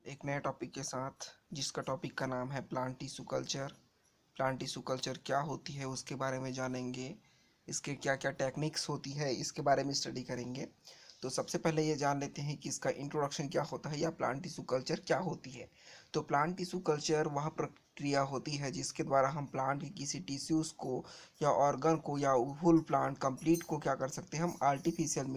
एक नए टॉपिक के साथ, जिसका टॉपिक का नाम है plant tissue culture. Plant tissue culture क्या होती है उसके बारे में जानेंगे। इसके क्या क्या टेक्निक्स होती है इसके बारे में स्टडी करेंगे। तो सबसे पहले ये जान लेते हैं कि इसका इंट्रोडक्शन क्या होता है या प्लांट टिश्यू कल्चर क्या होती है। तो प्लांट टिश्यू कल्चर वह प्रक्रिया होती है जिसके द्वारा हम प्लांट के किसी टिश्यूज़ को या ऑर्गन को या फुल प्लांट कंप्लीट को क्या कर सकते हैं, हम आर्टिफिशियल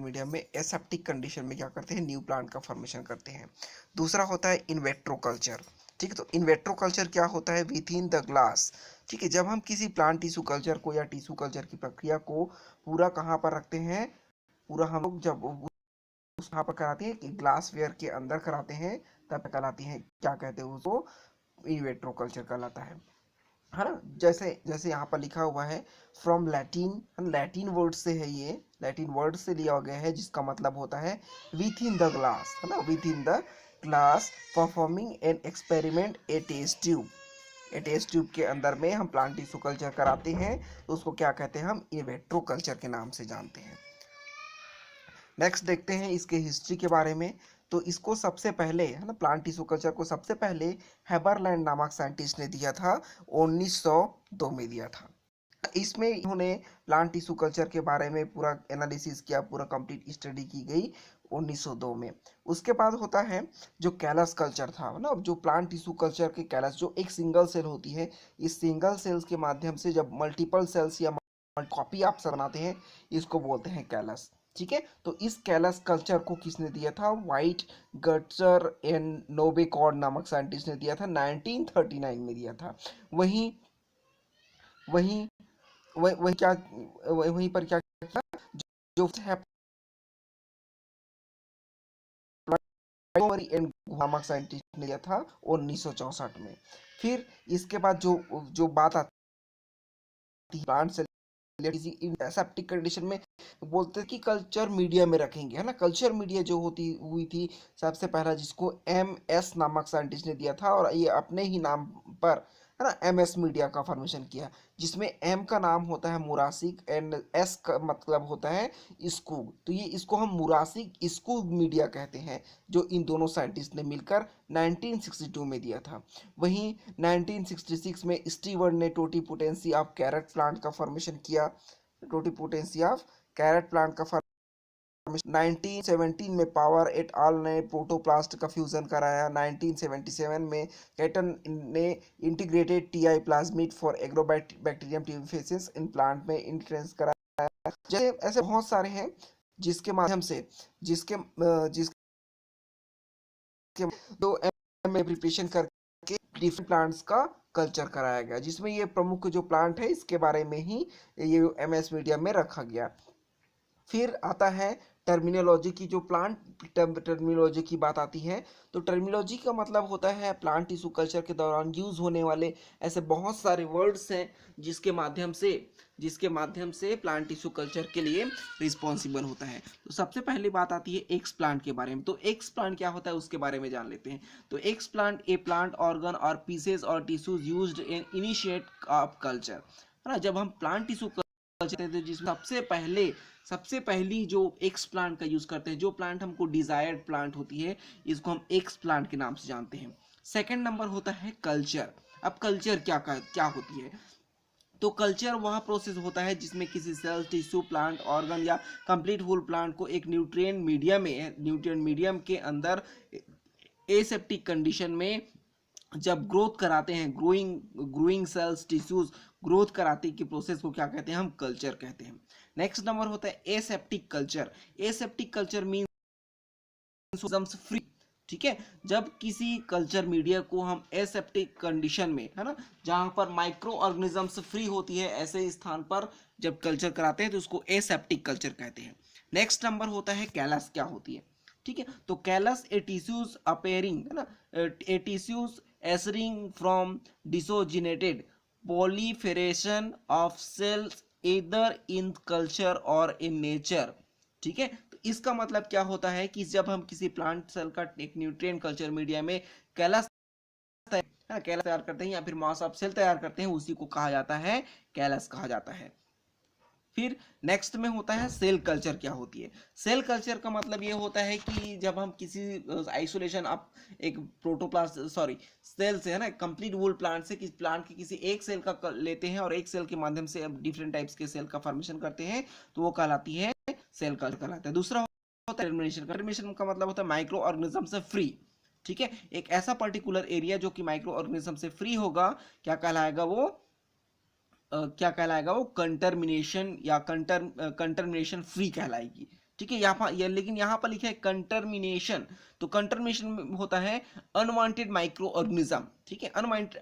मीडिया में एसेप्टिक कंडीशन में क्या करते हैं, न्यू प्लांट का फॉर्मेशन करते हैं। दूसरा होता है इनवेट्रो कल्चर। ठीक है, तो इनवेट्रो कल्चर क्या होता है, विथ इन द ग्लास। ठीक है, जब हम किसी प्लांट टिश्यू कल्चर को या टिश्यू कल्चर की प्रक्रिया को पूरा कहाँ पर रखते हैं, पूरा हम लोग जब उस कहाँ पर कराते हैं कि ग्लास वेयर के अंदर कराते हैं, तब कहलाती है, क्या कहते हैं उसको, इनवेट्रो कल्चर कहलाता है ना। जैसे जैसे यहाँ पर लिखा हुआ है, फ्रॉम लैटिन, लैटिन वर्ड से है, ये लैटिन वर्ड से लिया गया है, जिसका मतलब होता है विथ इन द ग्लास, है ना, within the glass performing an experiment a test tube. A test tube के अंदर में हम प्लांट टिश्यू कल्चर कराते हैं, तो उसको क्या कहते हैं, हम इनवेट्रो कल्चर के नाम से जानते हैं। नेक्स्ट देखते हैं इसके हिस्ट्री के बारे में। तो इसको सबसे पहले, है ना, प्लांट टिश्यू कल्चर को सबसे पहले हेबरलैंड नामक साइंटिस्ट ने दिया था, 1902 में दिया था। इसमें इन्होंने प्लांट टिश्यू कल्चर के बारे में पूरा एनालिसिस किया, पूरा कंप्लीट स्टडी की गई 1902 में। उसके बाद होता है जो कैलस कल्चर था ना, जो प्लांट टिश्यू कल्चर के कैलस, जो एक सिंगल सेल होती है, इस सिंगल सेल्स के माध्यम से जब मल्टीपल सेल्स या कॉपी आप बनाते हैं, इसको बोलते हैं कैलस। ठीक है, तो इस कैलस कल्चर को किसने दिया था, वाइट गट्सर एंड नोबेकॉर्ड नामक साइंटिस्ट ने दिया था, 1939 में दिया था। वहीं वहीं वहीं क्या, वहीं पर क्या किया, जो एंड नामक साइंटिस्ट ने दिया था 1964 में। फिर इसके बाद जो जो बात आती है प्लांट से किसी एसेप्टिक कंडीशन में, बोलते हैं कि कल्चर मीडिया में रखेंगे, है ना। कल्चर मीडिया जो होती हुई थी, सबसे पहला जिसको MS नामक साइंटिस्ट ने दिया था, और ये अपने ही नाम पर, है ना, MS मीडिया का फॉर्मेशन किया, जिसमें M का नाम होता है मुरासिक एंड S का मतलब होता है स्कूग। तो ये इसको हम मुरासिक स्कूग मीडिया कहते हैं, जो इन दोनों साइंटिस्ट ने मिलकर 1962 में दिया था। वहीं 1966 में स्टीवर्ट ने टोटीपोटेंसी ऑफ कैरेट प्लांट का फॉर्मेशन किया, टोटीपोटेंसी ऑफ कैरेट प्लांट का फॉर्मेशन। 1917 में पावर एट ऑल ने प्रोटोप्लास्ट का फ्यूजन कराया। 1977 में कैटन ने integrated TI plasmid for agrobacterium tumefaciens in plant में इंट्रेंस कराया। जैसे ऐसे बहुत सारे हैं जिसके माध्यम से, जिसके जो प्रिपरेशन करके डिफरेंट प्लांट्स का कल्चर कराया गया, जिसमें ये प्रमुख जो प्लांट है इसके बारे में ही ये MS मीडिया में रखा गया। फिर आता है टर्मिनोलॉजी की, जो प्लांट टर्मिनोलॉजी की बात आती है, तो टर्मिनोलॉजी का मतलब होता है प्लांट टिश्यू कल्चर के दौरान यूज होने वाले ऐसे बहुत सारे वर्ड्स हैं जिसके माध्यम से प्लांट टिश्यू कल्चर के लिए रिस्पॉन्सिबल होता है। तो सबसे पहली बात आती है एक्स प्लांट के बारे में। तो एक्स प्लांट क्या होता है उसके बारे में जान लेते हैं। तो x plant A plant organ और पीसेस और tissues used in initiate of culture, है ना। जब हम प्लांट टिश्यू कल्चर, जिसमें सबसे पहली जो एक्स प्लांट का यूज करते हैं, जो प्लांट हमको डिजायर्ड प्लांट होती है, इसको हम एक्स प्लांट के नाम से जानते हैं। सेकंड नंबर होता है कल्चर। अब कल्चर क्या होती है, तो कल्चर वह प्रोसेस होता है जिसमें किसी सेल, टिश्यू, प्लांट, ऑर्गन या कंप्लीट होल प्लांट को एक न्यूट्रिएंट मीडियम के अंदर एसेप्टिक कंडीशन में जब ग्रोथ कराते हैं, ग्रोइंग सेल्स, टिश्यूज ग्रोथ कराते की प्रोसेस को क्या कहते हैं, हम कल्चर कहते हैं। नेक्स्ट नंबर होता है aseptic culture. Aseptic culture mean free. ठीक है, जब किसी कल्चर मीडिया को हम एसेप्टिक कंडीशन में, है ना, जहां पर माइक्रो ऑर्गेनिजम्स फ्री होती है, ऐसे स्थान पर जब कल्चर कराते हैं तो उसको एसेप्टिक कल्चर कहते हैं। नेक्स्ट नंबर होता है कैलस क्या होती है। ठीक है, तो कैलस ए टिश्यूज अपेयरिंग, है ना, a tissues arising from disorganised proliferation of cells either in culture और in nature। ठीक है, तो इसका मतलब क्या होता है कि जब हम किसी प्लांट सेल का एक न्यूट्रिएंट कल्चर मीडिया में कैलस कैलस तैयार करते हैं या फिर मास ऑफ सेल तैयार करते हैं, उसी को कहा जाता है कैलस कहा जाता है। फिर नेक्स्ट में होता है सेल कल्चर। क्या होती है सेल कल्चर का मतलब ये होता है कि जब हम किसी आइसोलेशन आप एक प्रोटोप्लास्ट सॉरी सेल से है ना कंप्लीट वूल प्लांट से प्लांट के किसी एक सेल का लेते हैं और एक सेल के माध्यम से अब डिफरेंट टाइप्स के सेल का फॉर्मेशन करते हैं तो वो कहलाती है सेल कल्चर कहलाता है। दूसरा होता है टर्मिनेशन। टर्मिनेशन का मतलब होता है माइक्रो ऑर्गेनिज्म से फ्री। ठीक है, एक ऐसा पर्टिकुलर एरिया जो कि माइक्रो ऑर्गेनिज्म से फ्री होगा क्या कहलाएगा वो क्या कहलाएगा वो कंटर्मिनेशन या कंटर्मिनेशन फ्री कहलाएगी। ठीक है, यहाँ पर लेकिन यहाँ पर लिखा है कंटर्मिनेशन, तो कंटर्मिनेशन होता है अनवांटेड माइक्रो ऑर्गेनिज्म। ठीक है, अनवांटेड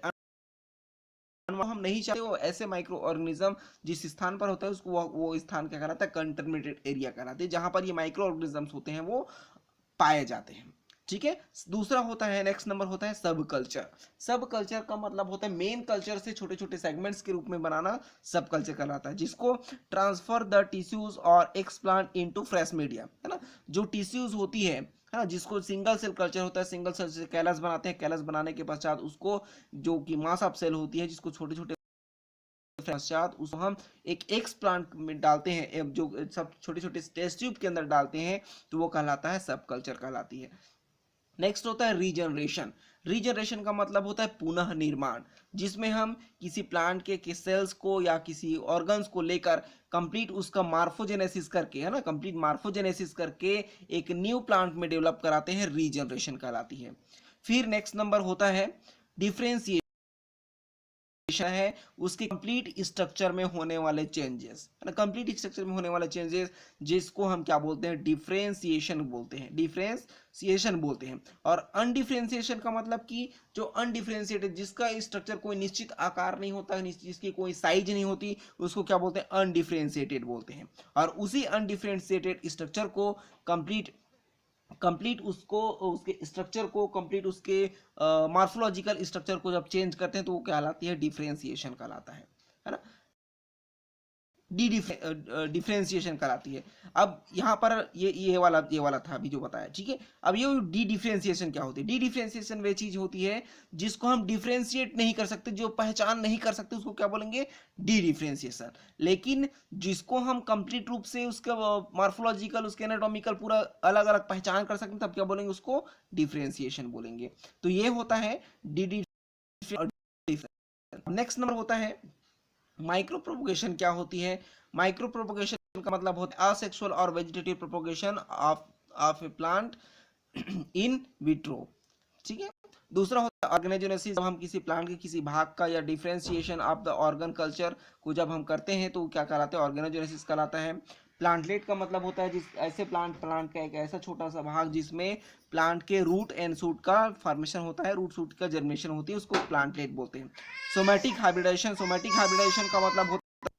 हम नहीं चाहते वो ऐसे माइक्रो ऑर्गेनिज्म जिस स्थान पर होता है उसको वो स्थान क्या कहलाता है कंटर्मिनेटेड एरिया कहलाते हैं, जहां पर ये माइक्रो ऑर्गेनिजम्स होते हैं वो पाए जाते हैं। ठीक है, दूसरा होता है नेक्स्ट नंबर होता है सब कल्चर। सब कल्चर का मतलब होता है मेन कल्चर से छोटे छोटे सेगमेंट्स के रूप में बनाना सब कल्चर कहलाता है, जिसको ट्रांसफर द टिश्यूज और एक्सप्लांट इनटू फ्रेश मीडिया, है ना। जो टिश्यूज होती है ना, जिसको सिंगल सेल कल्चर होता है, सिंगल सेल से कैलस बनाते हैं, कैलस बनाने के पश्चात उसको जो कि मास ऑफ सेल होती है जिसको छोटे छोटे पश्चात उसको हम एक एक्स प्लांट में डालते हैं, जो सब छोटे छोटे टेस्ट ट्यूब के अंदर डालते हैं तो वो कहलाता है सब कल्चर कहलाती है। नेक्स्ट होता है रीजनरेशन। रीजनरेशन का मतलब होता है पुनः निर्माण, जिसमें हम किसी प्लांट के सेल्स को या किसी ऑर्गन्स को लेकर कंप्लीट उसका मार्फोजेनेसिस करके, है ना, कंप्लीट मार्फोजेनेसिस करके एक न्यू प्लांट में डेवलप कराते हैं, रीजनरेशन कहलाती है। फिर नेक्स्ट नंबर होता है डिफरेंशिएशन है उसके कंप्लीट स्ट्रक्चर में होने वाले चेंजेस, है ना, कंप्लीट स्ट्रक्चर में होने वाले चेंजेस जिसको हम क्या बोलते हैं डिफरेंशिएशन बोलते हैं, डिफरेंशिएशन बोलते हैं। और अनडिफरेंशिएशन का मतलब कि जो अनडिफरेंशिएटेड जिसका स्ट्रक्चर कोई निश्चित आकार नहीं होता, जिसकी कोई साइज नहीं होती, उसको क्या बोलते हैं अनडिफरेंशिएटेड बोलते हैं। और उसी अनडिफरेंशिएटेड स्ट्रक्चर को कंप्लीट उसको उसके स्ट्रक्चर को कंप्लीट उसके मार्फोलॉजिकल स्ट्रक्चर को जब चेंज करते हैं तो वो कहलाती है डिफरेंशिएशन कहलाता है ना, डिफरेंशिएशन कराती है। अब यहाँ पर ये वाला था अभी जो बताया। ठीक है, अब ये डी डिफरेंशिएशन क्या होती है? डी डिफरेंशिएशन वे चीज होती है जिसको हम डिफरेंशिएट नहीं कर सकते, जो पहचान नहीं कर सकते उसको क्या बोलेंगे डी डिफरेंशिएशन। लेकिन जिसको हम कंप्लीट रूप से उसका मार्फोलॉजिकल उसके एनाटॉमिकल पूरा अलग अलग पहचान कर सकते हैं तब क्या बोलेंगे उसको डिफरेंशिएशन बोलेंगे। तो ये होता है डी डिफरेंशिएशन। नेक्स्ट नंबर होता है माइक्रो प्रोपोगेशन। क्या होती है माइक्रो प्रोपोगेशन का मतलब होता है असेक्सुअल और vegetative propagation of A plant in vitro. ठीक है, दूसरा होता है ऑर्गेनोजेनेसिस। जब हम किसी प्लांट के किसी भाग का या differentiation of the organ culture को जब हम करते हैं तो क्या कहलाता है ऑर्गेनोजेनेसिस कहलाता है। प्लांटलेट का मतलब होता है जिस ऐसे प्लांट का एक ऐसा छोटा सा भाग जिसमें प्लांट के रूट एंड शूट का फॉर्मेशन होता है, रूट शूट का जर्मिनेशन होती है, उसको प्लांटलेट बोलते हैं। Somatic hybridisation. सोमैटिक हाइब्रिडाइजेशन का मतलब होता है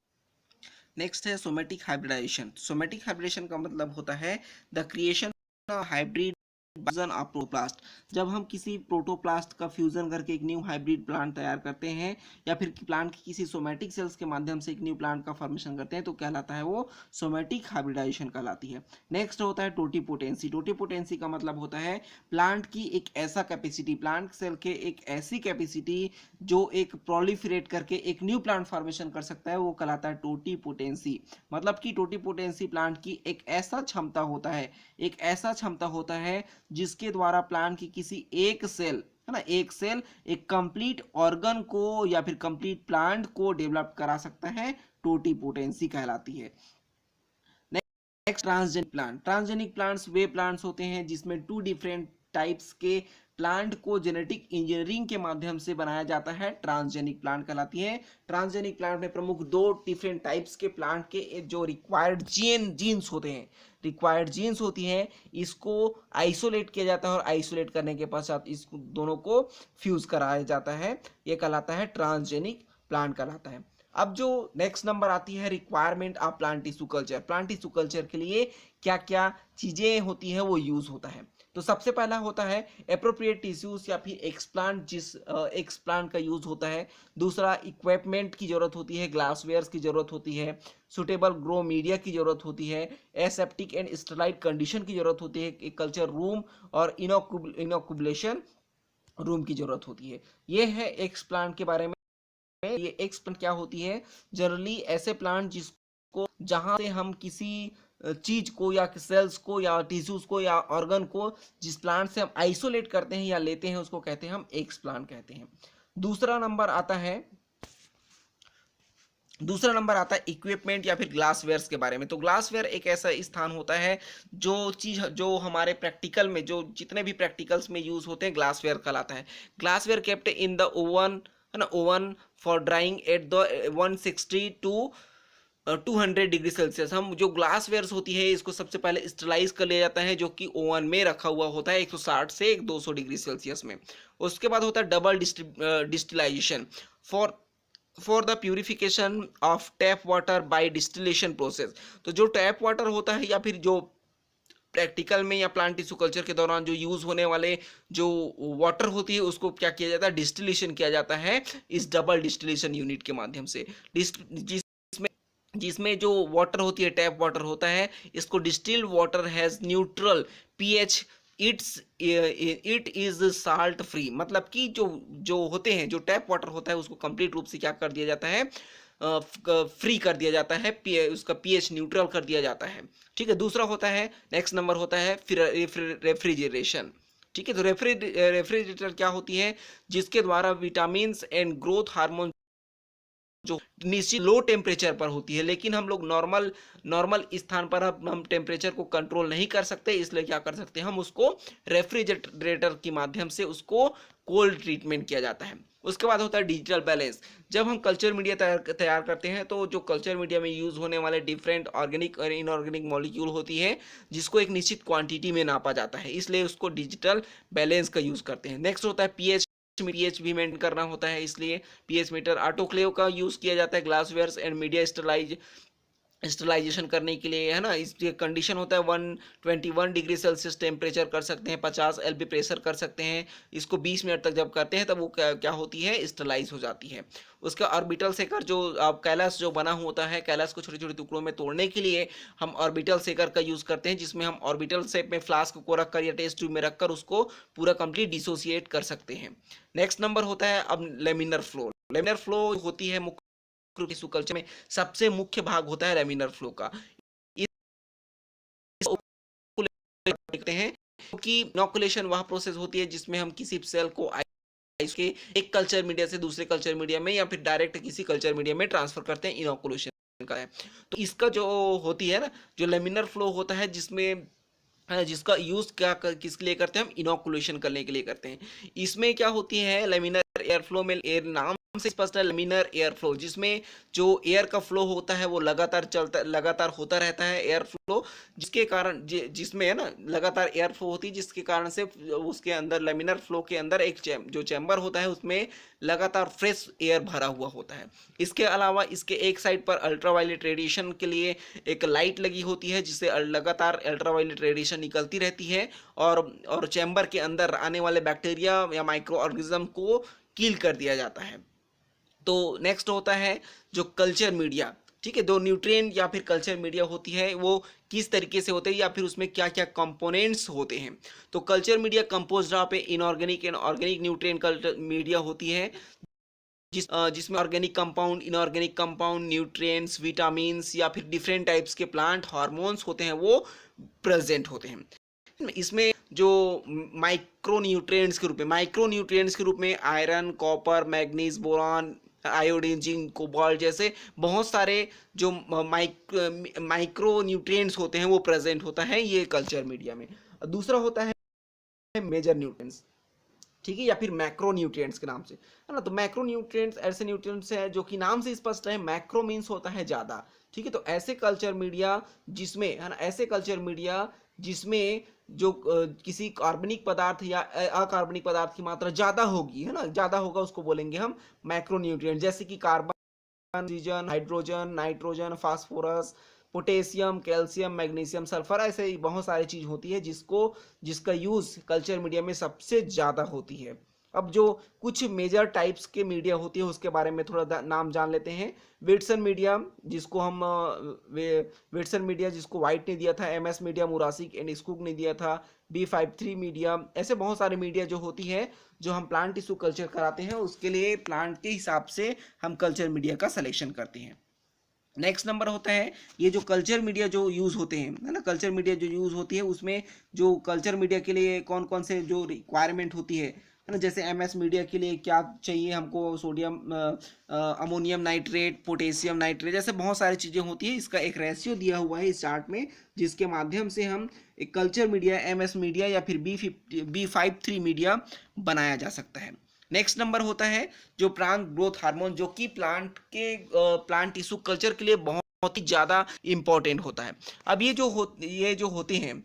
नेक्स्ट है सोमैटिक हाइब्रिडाइजेशन। सोमैटिक हाइब्रिडाइजेशन का मतलब होता है the creation hybrid fusion of protoplast. जब हम किसी प्रोटोप्लास्ट का फ्यूजन करके एक न्यू हाइब्रिड प्लांट तैयार करते हैं या फिर प्लांट की किसी सोमैटिक सेल्स के माध्यम से एक न्यू प्लांट का फॉर्मेशन करते हैं तो कहलाता है वो सोमैटिक हाइब्रिडाइजेशन कहलाती है। नेक्स्ट होता है टोटीपोटेंसी। टोटीपोटेंसी का मतलब होता है प्लांट की एक ऐसा कैपेसिटी, प्लांट सेल के एक ऐसी कैपेसिटी जो एक प्रोलिफरेट करके एक न्यू प्लांट फॉर्मेशन कर सकता है, वो कहलाता है टोटीपोटेंसी। मतलब कि टोटीपोटेंसी प्लांट की एक ऐसा क्षमता होता है, एक ऐसा क्षमता होता है जिसके द्वारा प्लांट की किसी एक सेल, है ना, एक सेल एक कंप्लीट ऑर्गन को या फिर कंप्लीट प्लांट को डेवलप करा सकता है, टोटीपोटेंसी कहलाती है। Next transgenic plant. Transgenic plants वे प्लांट्स होते हैं जिसमें टू डिफरेंट टाइप्स के प्लांट को जेनेटिक इंजीनियरिंग के माध्यम से बनाया जाता है, ट्रांसजेनिक प्लांट कहलाती है। ट्रांसजेनिक प्लांट में प्रमुख दो डिफरेंट टाइप्स के प्लांट के जो रिक्वायर्ड जीन्स होते हैं, रिक्वायर्ड जीन्स होती हैं, इसको आइसोलेट किया जाता है और आइसोलेट करने के पश्चात इस दोनों को फ्यूज कराया जाता है, ये कहलाता है ट्रांसजेनिक प्लांट कहलाता है। अब जो नेक्स्ट नंबर आती है requirement of plant tissue culture. Plant tissue culture के लिए क्या क्या चीजें होती हैं वो यूज होता है। तो सबसे पहला होता है एप्रोप्रिएट टिश्यूज या फिर एक्सप्लांट, जिस एक्सप्लांट का यूज होता है। दूसरा इक्विपमेंट की जरूरत होती है, ग्लासवेयर की जरूरत होती है, सुटेबल ग्रो मीडिया की जरूरत होती है, एसेप्टिक एंड स्टेराइल कंडीशन की जरूरत होती है, एक कल्चर रूम और इनोकुबलेशन रूम की जरूरत होती है। ये है एक्सप्लांट के बारे में। ये एक्सप्लांट क्या होती है जनरली ऐसे प्लांट जिस को जहां से हम किसी चीज को या सेल्स को या टिश्यूज को या ऑर्गन को जिस प्लांट से हम आइसोलेट करते हैं या लेते हैं उसको कहते हैं हम एक्सप्लांट कहते हैं। दूसरा नंबर आता है इक्विपमेंट या फिर ग्लासवेयर्स के बारे में। तो ग्लासवेयर एक ऐसा स्थान होता है जो चीज जो हमारे प्रैक्टिकल में जो जितने भी प्रैक्टिकल्स में यूज होते हैं ग्लासवेयर कहलाता है। Glassware kept in the oven है ना, oven for drying at the 160 to 200 degree Celsius. हम जो ग्लासवेयर्स होती है इसको सबसे पहले स्टरलाइज कर लिया जाता है जो कि ओवन में रखा हुआ होता है 160 से 200 डिग्री सेल्सियस में। उसके बाद होता है double distillization for the purification of tap water by distillation process. तो जो टैप वाटर होता है या फिर जो प्रैक्टिकल में या प्लांट टिश्यू कल्चर के दौरान जो यूज होने वाले जो वाटर होती है उसको क्या किया जाता है, डिस्टिलेशन किया जाता है इस डबल डिस्टिलेशन यूनिट के माध्यम से। जिसमें जो वाटर होती है टैप वाटर होता है इसको distilled water has neutral pH, it is salt free. मतलब कि जो होते हैं जो टैप वाटर होता है उसको कंप्लीट रूप से क्या कर दिया जाता है, फ्री कर दिया जाता है, उसका पीएच न्यूट्रल कर दिया जाता है। ठीक है। दूसरा होता है, नेक्स्ट नंबर होता है रेफ्रिजरेशन। ठीक है। तो रेफ्रिजरेटर क्या होती है, जिसके द्वारा विटामिन एंड ग्रोथ हार्मोन जो निश्चित लो टेम्परेचर पर होती है, लेकिन हम लोग नॉर्मल स्थान पर हम टेम्परेचर को कंट्रोल नहीं कर सकते, इसलिए क्या कर सकते हैं हम उसको रेफ्रिजरेटर के माध्यम से उसको कोल्ड ट्रीटमेंट किया जाता है। उसके बाद होता है डिजिटल बैलेंस। जब हम कल्चर मीडिया तैयार करते हैं तो जो कल्चर मीडिया में यूज होने वाले डिफरेंट ऑर्गेनिक और इनऑर्गेनिक मॉलिक्यूल होती है जिसको एक निश्चित क्वांटिटी में नापा जाता है, इसलिए उसको डिजिटल बैलेंस का यूज करते हैं। नेक्स्ट होता है पीएच भी मेंटेन करना होता है, इसलिए पीएच मीटर। ऑटोक्लेव का यूज किया जाता है ग्लासवेयर एंड मीडिया स्टरलाइजेशन करने के लिए, है ना। इसके कंडीशन होता है 121 डिग्री सेल्सियस टेम्परेचर कर सकते हैं, 50 LP प्रेशर कर सकते हैं। इसको 20 मिनट तक जब करते हैं तब वो क्या होती है, स्टरलाइज हो जाती है। उसका ऑर्बिटल सेकर जो कैलस जो बना होता है, कैलस को छोटे छोटे टुकड़ों में तोड़ने के लिए हम ऑर्बिटल सेकर का यूज करते हैं, जिसमें हम ऑर्बिटल शेप में फ्लास्क को रखकर या टेस्ट ट्यूब में रखकर उसको पूरा कंप्लीट डिसोसिएट कर सकते हैं। नेक्स्ट नंबर होता है अब लेमिनर फ्लो। लेमिनर फ्लो होती है मुख्य टिश्यू कल्चर में सबसे मुख्य भाग होता है लेमिनर फ्लो का। देखते हैं क्योंकि इनोकुलेशन वह प्रोसेस होती है जिसमें हम किसी सेल को के एक कल्चर मीडिया से दूसरे कल्चर मीडिया में या फिर डायरेक्ट किसी कल्चर मीडिया में ट्रांसफर करते हैं, इनोकुलेशन का है। तो इसका जो होती है ना, जो लेमिनर फ्लो होता है जिसका यूज किसके लिए करते हैं हम, इनोकुलेशन करने के लिए करते हैं। इसमें क्या होती है, लेमिनर एयर फ्लो में एयर नाम से स्पष्ट है, लेमिनर एयर फ्लो, जिसमें जो एयर का फ्लो होता है वो लगातार होता रहता है एयर फ्लो, जिसके कारण जिसमें है ना लगातार एयर फ्लो होती है, जिसके कारण से उसके अंदर लेमिनर फ्लो के अंदर एक जो चैम्बर होता है उसमें लगातार फ्रेश एयर भरा हुआ होता है। इसके अलावा इसके एक साइड पर अल्ट्रावायलेट रेडिएशन के लिए एक लाइट लगी होती है जिससे लगातार अल्ट्रावायलेट रेडिएशन निकलती रहती है और चैम्बर के अंदर आने वाले बैक्टीरिया या माइक्रो ऑर्गेनिज्म को किल कर दिया जाता है। तो नेक्स्ट होता है जो कल्चर मीडिया। ठीक है। दो न्यूट्रिएंट या फिर कल्चर मीडिया होती है वो किस तरीके से होते हैं या फिर उसमें क्या क्या कंपोनेंट्स होते हैं। तो culture media composed of inorganic and organic nutrient culture media होती है जिसमें organic compound, inorganic compound, nutrients, vitamins या फिर डिफरेंट टाइप्स के प्लांट हार्मोन्स होते हैं वो प्रेजेंट होते हैं। इसमें जो माइक्रो न्यूट्रिएंट्स के रूप में iron, copper, manganese, boron, iodine, zinc, cobalt जैसे बहुत सारे जो माइक्रो न्यूट्रिएंट्स होते हैं वो प्रेजेंट होता है ये कल्चर मीडिया में। दूसरा होता है मेजर न्यूट्रिएंट्स, ठीक है, या फिर मैक्रो न्यूट्रिएंट्स के नाम से, है ना। तो मैक्रो न्यूट्रिएंट्स ऐसे न्यूट्रिएंट्स है जो कि नाम से स्पष्ट है, मैक्रो मीन्स होता है ज्यादा। ठीक है। तो ऐसे कल्चर मीडिया जिसमें, है ना, ऐसे कल्चर मीडिया जिसमें जो किसी कार्बनिक पदार्थ या अकार्बनिक पदार्थ की मात्रा ज्यादा होगी, है ना, ज्यादा होगा, उसको बोलेंगे हम मैक्रोन्यूट्रिएंट। जैसे कि carbon, oxygen, hydrogen, nitrogen, phosphorus, potassium, calcium, magnesium, sulphur, ऐसे ही बहुत सारी चीज होती है जिसका यूज कल्चर मीडिया में सबसे ज्यादा होती है। अब जो कुछ मेजर टाइप्स के मीडिया होती है उसके बारे में थोड़ा नाम जान लेते हैं। विटसन मीडिया जिसको वाइट ने दिया था, MS मीडिया मुरासिक एंड स्कूक ने दिया था, B53 मीडिया, ऐसे बहुत सारे मीडिया जो होती है जो हम प्लांट टिश्यू कल्चर कराते हैं उसके लिए प्लांट के हिसाब से हम कल्चर मीडिया का सिलेक्शन करते हैं। नेक्स्ट नंबर होता है ये जो कल्चर मीडिया जो यूज़ होते हैं, है ना, कल्चर मीडिया जो यूज़ होती है उसमें जो कल्चर मीडिया के लिए कौन कौन से जो रिक्वायरमेंट होती है ना, जैसे एमएस मीडिया के लिए क्या चाहिए हमको, sodium ammonium nitrate, potassium nitrate, जैसे बहुत सारी चीज़ें होती है। इसका एक रेशियो दिया हुआ है इस चार्ट में, जिसके माध्यम से हम एक कल्चर मीडिया, एमएस मीडिया या फिर B53 मीडिया बनाया जा सकता है। नेक्स्ट नंबर होता है जो प्लांट ग्रोथ हार्मोन, जो कि प्लांट टिश्यू कल्चर के लिए बहुत ही ज़्यादा इंपॉर्टेंट होता है। अब ये जो होते हैं,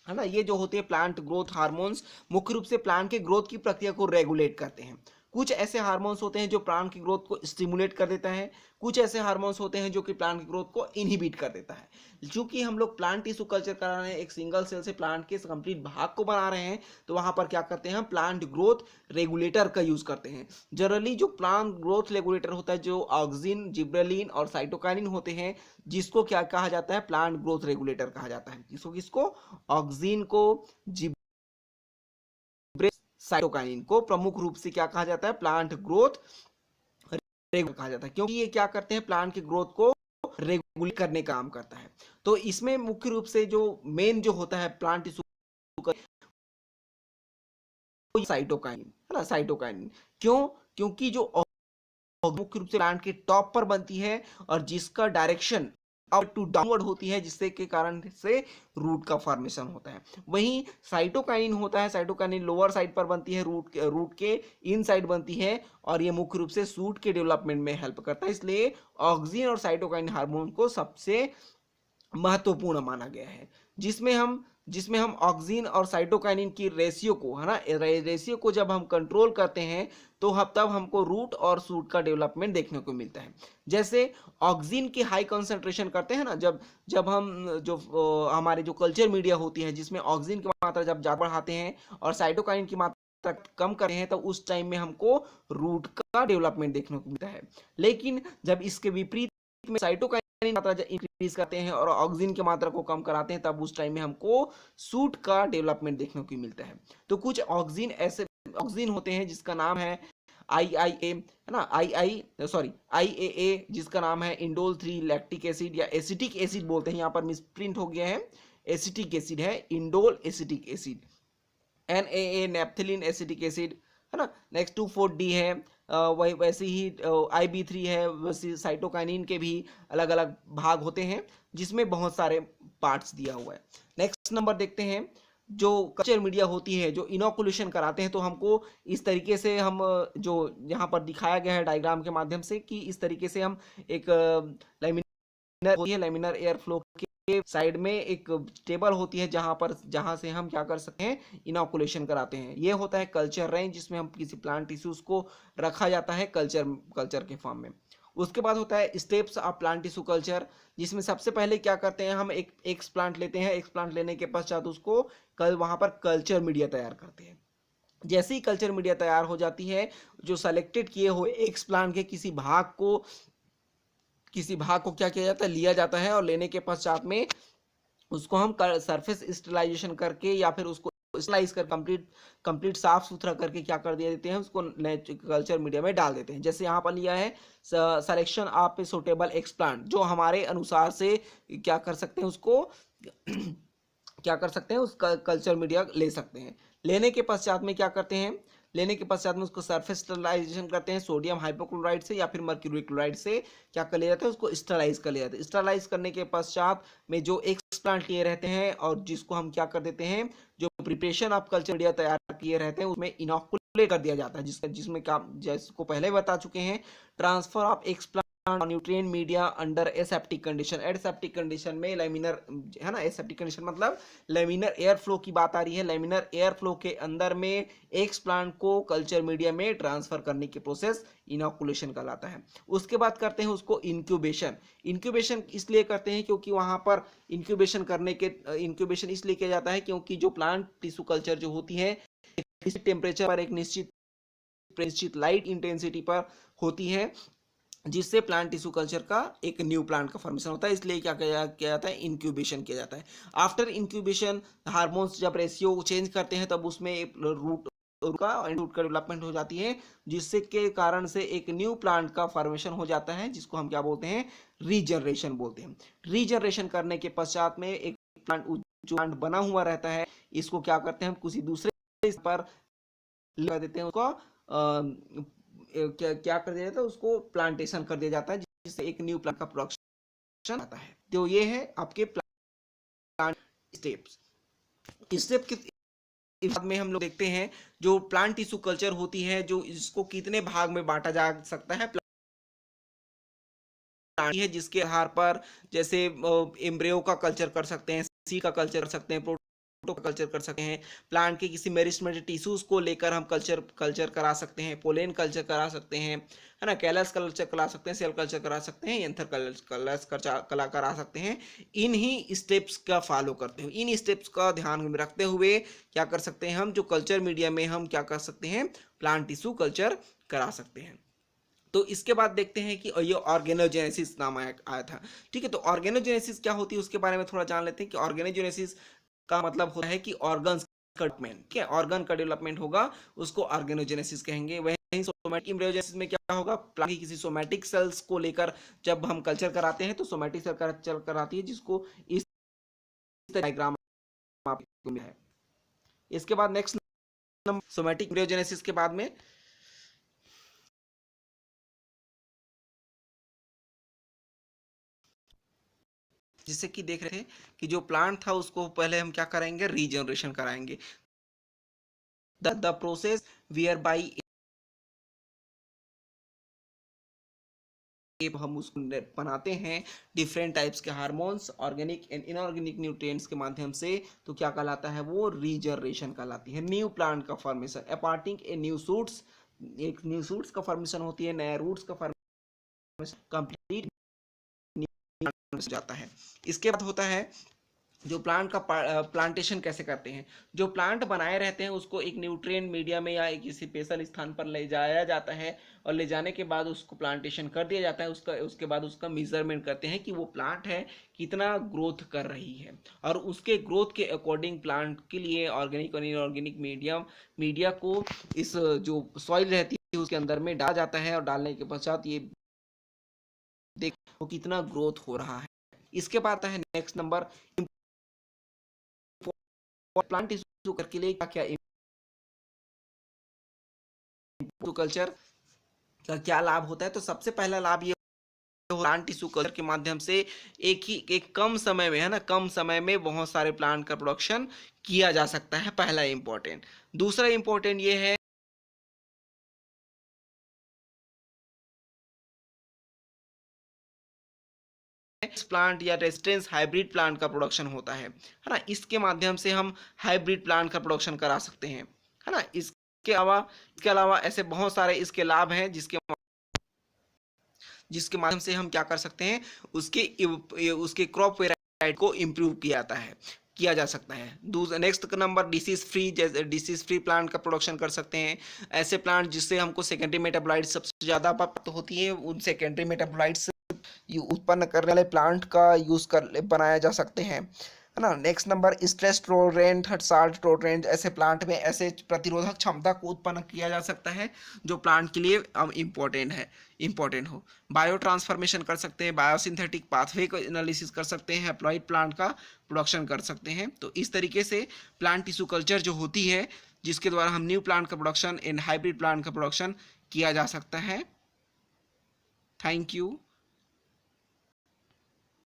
है ना, ये जो होते हैं प्लांट ग्रोथ हार्मोन्स, मुख्य रूप से प्लांट के ग्रोथ की प्रक्रिया को रेगुलेट करते हैं। कुछ ऐसे हार्मोन्स होते हैं जो प्लांट की ग्रोथ को स्टिमुलेट कर देता है, कुछ ऐसे हार्मोन्स होते हैं जो कि प्लांट की ग्रोथ को इनहिबिट कर देता है। चूंकि हम लोग प्लांट टिश्यू कल्चर करा रहे हैं, एक सिंगल सेल से प्लांट के कंप्लीट भाग को बना रहे हैं, तो वहां पर क्या करते हैं हम प्लांट ग्रोथ रेगुलेटर का यूज करते हैं। जनरली जो प्लांट ग्रोथ रेगुलेटर होता है, जो ऑक्सिन, जिब्रेलिन और साइटोकाइनिन होते हैं, जिसको क्या कहा जाता है, प्लांट ग्रोथ रेगुलेटर कहा जाता है। किसको किसको? ऑक्सिन को, साइटोकाइनिन को प्रमुख रूप से क्या कहा जाता है, प्लांट ग्रोथ रेगुलेटर कहा जाता है, क्योंकि ये क्या करते हैं, प्लांट की ग्रोथ को रेगुलेट करने का काम करता है। तो इसमें मुख्य रूप से जो मेन जो होता है प्लांट टिश्यू, साइटोकाइनिन, है ना, साइटोकाइनिन। क्यों? क्योंकि जो मुख्य रूप से प्लांट के टॉप पर बनती है और जिसका डायरेक्शन अप टू डाउनवर्ड होती है, जिससे के कारण से रूट का फॉर्मेशन होता है। वहीं साइटोकाइनिन होता है, साइटोकाइनिन लोअर साइड पर बनती है, रूट के इन साइड बनती है, और ये मुख्य रूप से सूट के डेवलपमेंट में हेल्प करता है। इसलिए ऑक्सिन और साइटोकाइनिन हार्मोन को सबसे महत्वपूर्ण माना गया है, जिसमें हम ऑक्सिन और साइटोकाइनिन की रेशियो को, है ना, रेशियो को जब हम कंट्रोल करते हैं तो तब हमको रूट और शूट का डेवलपमेंट देखने को मिलता है। जैसे ऑक्सिन की हाई कंसंट्रेशन करते हैं ना, जब हम जो हमारे जो कल्चर मीडिया होती है जिसमें ऑक्सिन की मात्रा जब ज़्यादा बढ़ाते हैं और साइटोकाइनिन की मात्रा कम करते हैं, तो उस टाइम में हमको रूट का डेवलपमेंट देखने को मिलता है। लेकिन जब इसके विपरीत में साइटोकाइनिन मात्रा इंक्रीज करते हैं और ऑक्सिन की मात्रा को कम कराते हैं, तब उस टाइम में हमको सूट का डेवलपमेंट देखने को मिलता है। तो कुछ ऑक्सिन होते हैं जिसका नाम है IIA, है ना, IAA, जिसका नाम है इंडोल 3 लैक्टिक एसिड या एसिटिक एसिड बोलते हैं, यहाँ पर मिसप्रिंट हो गया है, एसिटिक एसिड है, indole acetic acid. NAA naphthalene acetic acid, है ना। नेक्स्ट 2,4-D है, वही वैसे ही IB3 है। वैसे साइटोकाइनिन के भी अलग अलग भाग होते हैं जिसमें बहुत सारे पार्ट्स दिया हुआ है। नेक्स्ट नंबर देखते हैं, जो कल्चर मीडिया होती है, जो इनोकुलेशन कराते हैं, तो हमको इस तरीके से हम जो यहाँ पर दिखाया गया है डायग्राम के माध्यम से, कि इस तरीके से हम एक लैमिनर एयर फ्लो के साइड में एक टेबल होती है जहां से हम क्या कर सकते हैं, इनोकुलेशन कराते हैं। ये होता है कल्चर रेंज, जिसमें हम किसी प्लांट टिश्यूज को रखा जाता है कल्चर के फॉर्म में। उसके बाद होता है steps of plant tissue culture, जिसमें सबसे पहले क्या करते हैं, हम एक एक्सप्लांट लेते हैं। एक्सप्लांट लेने के पश्चात उसको वहां पर कल्चर मीडिया तैयार करते हैं। जैसे ही कल्चर मीडिया तैयार हो जाती है, जो सेलेक्टेड किए हुए एक्सप्लांट के किसी भाग को क्या किया जाता है, लिया जाता है, और लेने के पश्चात में उसको हम सरफेस स्टेलाइजेशन करके या फिर उसको स्लाइस कर कंप्लीट साफ सुथरा करके क्या कर दिया देते हैं, उसको कल्चर मीडिया में डाल देते हैं। जैसे यहाँ पर लिया है selection of a suitable explant, जो हमारे अनुसार से क्या कर सकते हैं, उसको क्या कर सकते हैं, उस कल्चर मीडिया ले सकते हैं। लेने के पश्चात में क्या करते हैं, लेने के पश्चात में उसको सरफेस स्टरलाइजेशन करते हैं, सोडियम हाइपोक्लोराइड से या फिर मर्क्यूरी क्लोराइड से क्या कर लिया जाता है, उसको स्टरलाइज कर लिया जाता है। स्टरलाइज करने के पश्चात में जो एक्सप्लांट लिए रहते हैं और जिसको हम क्या कर देते हैं, जो प्रिपरेशन ऑफ कल्चर मीडिया तैयार किए रहते हैं, उसमें इनोकुलेट कर दिया जाता है, जिसमें क्या, जिसको पहले बता चुके हैं, transfer of explant nutrient media under aseptic condition. Aseptic condition में लेमिनर, है ना, एसेप्टिक कंडीशन मतलब लेमिनर एयर फ्लो की बात आ रही है। लेमिनर एयर फ्लो के अंदर में एक्सप्लांट को कल्चर मीडिया में ट्रांसफर करने की प्रोसेस इनोकुलेशन कहलाता है। उसके बाद करते हैं उसको इंक्यूबेशन। इंक्यूबेशन इसलिए करते हैं क्योंकि वहां पर इंक्यूबेशन इसलिए किया जाता है क्योंकि जो प्लांट टिश्यू कल्चर जो होती है, टेम्परेचर पर, एक निश्चित लाइट इंटेंसिटी पर होती है, जिससे प्लांट टिश्यू कल्चर का एक न्यू प्लांट का फॉर्मेशन होता है। इसलिए क्या किया जाता है, इंक्यूबेशन किया जाता है। आफ्टर इंक्यूबेशन हार्मोन्स जब रेशियो चेंज करते हैं, तब उसमें रूट रूट का डेवलपमेंट हो जाती है, जिससे के कारण से एक न्यू प्लांट का फॉर्मेशन हो जाता है, जिसको हम क्या बोलते हैं, रीजनरेशन बोलते हैं। रीजनरेशन करने के पश्चात में एक प्लांट जो प्लांट बना हुआ रहता है, इसको क्या करते हैं, हम किसी दूसरे पर लगा देते हैं, उसको क्या कर दिया जाता है, उसको प्लांटेशन कर दिया जाता है, जिससे एक न्यू प्लांट का प्रोडक्शन आता है। तो ये है आपके प्लांट स्टेप्स। स्टेप के बाद में हम लोग देखते हैं जो प्लांट टिश्यू कल्चर होती है, जो इसको कितने भाग में बांटा जा सकता है। प्लांट है जिसके आधार पर जैसे एम्ब्रियो का कल्चर कर सकते हैं, सीड का कल्चर कर सकते हैं, प्रोटो का कल्चर कर सकते हैं, प्लांट के किसी मेरिस्टेमेटिक टिश्यूज को लेकर हम कल्चर करा सकते हैं, पोलेन कल्चर करा सकते हैं, है ना, कैलस कल्चर करा सकते हैं, सेल कल्चर करा सकते हैं, एंथर कल्चर करा सकते हैं। इन्हीं स्टेप्स का फॉलो करते हुए, इन स्टेप्स का ध्यान में रखते हुए क्या कर सकते हैं, हम जो कल्चर मीडिया में हम क्या कर सकते हैं, प्लांट टिश्यू कल्चर करा सकते हैं। तो इसके बाद देखते हैं कि ये ऑर्गेनोजेनेसिस नाम आया था। ठीक है, तो ऑर्गेनोजेनेसिस क्या होती है उसके बारे में थोड़ा जान लेते हैं कि ऑर्गेनोजेनेसिस का मतलब होता है कि ऑर्गन्स का डेवलपमेंट, ठीक है, ऑर्गन का डेवलपमेंट होगा, उसको ऑर्गेनोजेनेसिस कहेंगे। वहीं सोमैटिक एम्ब्रियोजेनेसिस में क्या होगा, प्लांट की किसी सोमैटिक सेल्स को लेकर जब हम कल्चर कराते हैं तो सोमैटिक सेल कल्चर कराती है, जिसको इस डायग्राम आपको मिला है। इसके बाद नेक्स्ट नंबर सोमैटिक एम्ब्रियोजेनेसिस के बाद में जिससे कि देख रहे थे कि जो प्लांट था उसको पहले हम क्या कराएंगे, रीजनरेशन कराएंगे। द प्रोसेस वियर बाई हम उसको बनाते हैं डिफरेंट टाइप्स के hormones, organic and inorganic nutrients के माध्यम से, तो क्या कहलाता है, वो रीजनरेशन कहलाती है। न्यू प्लांट का फॉर्मेशन, अपार्टिंग ए न्यू सूट्स, एक न्यू सूट्स का फॉर्मेशन होती है, नया रूट्स का फॉर्मेशन, कंप्लीट जाता है। इसके बाद होता है जो प्लांट का प्लांटेशन कैसे करते हैं। जो प्लांट बनाए रहते हैं उसको एक न्यूट्रिएंट मीडिया में या किसी स्पेशल स्थान पर ले जाया जाता है, और ले जाने के बाद उसको प्लांटेशन कर दिया जाता है। उसके बाद उसका मेजरमेंट करते हैं कि वो प्लांट है कितना ग्रोथ कर रही है, और उसके ग्रोथ के अकॉर्डिंग प्लांट के लिए ऑर्गेनिक और इनऑर्गेनिक मीडिया को इस जो सॉइल रहती है उसके अंदर में डाला जाता है, और डालने के पश्चात ये देख वो कितना ग्रोथ हो रहा है। इसके बाद है नेक्स्ट नंबर, प्लांट टिश्यू के लिए क्या क्या कल्चर का क्या लाभ होता है। तो सबसे पहला लाभ ये प्लांट टिश्यू कल्चर के माध्यम से एक कम समय में, है ना, कम समय में बहुत सारे प्लांट का प्रोडक्शन किया जा सकता है, पहला इंपॉर्टेंट। दूसरा इंपॉर्टेंट ये है प्लांट या रेजिस्टेंस हाइब्रिड प्लांट का प्रोडक्शन होता है ना, इसके माध्यम से हम हाइब्रिड प्लांट का प्रोडक्शन करा सकते हैं, है ना। इसके अलावा ऐसे बहुत सारे इसके लाभ हैं, जिसके माध्यम से हम क्या कर सकते हैं, उसके क्रॉप वेराइटी को इम्प्रूव किया जा सकता है। Next number disease free plant का प्रोडक्शन कर सकते हैं। ऐसे प्लांट जिससे हमको सेकेंडरी मेटाबोलाइट्स सबसे ज़्यादा प्राप्त होती है, उन सेकेंडरी मेटाबोलाइट्स उत्पन्न करने वाले प्लांट का यूज कर बनाया जा सकते हैं, है ना। Next number stress tolerant, salt tolerant, ऐसे प्लांट में ऐसे प्रतिरोधक क्षमता को उत्पन्न किया जा सकता है जो प्लांट के लिए इम्पोर्टेंट हो। बायो ट्रांसफॉर्मेशन कर सकते हैं, बायोसिंथेटिक पाथवे को एनालिसिस कर सकते हैं, हैप्लॉइड प्लांट का प्रोडक्शन कर सकते हैं। तो इस तरीके से प्लांट टिश्यू कल्चर जो होती है, जिसके द्वारा हम न्यू प्लांट का प्रोडक्शन एंड हाइब्रिड प्लांट का प्रोडक्शन किया जा सकता है। Thank you.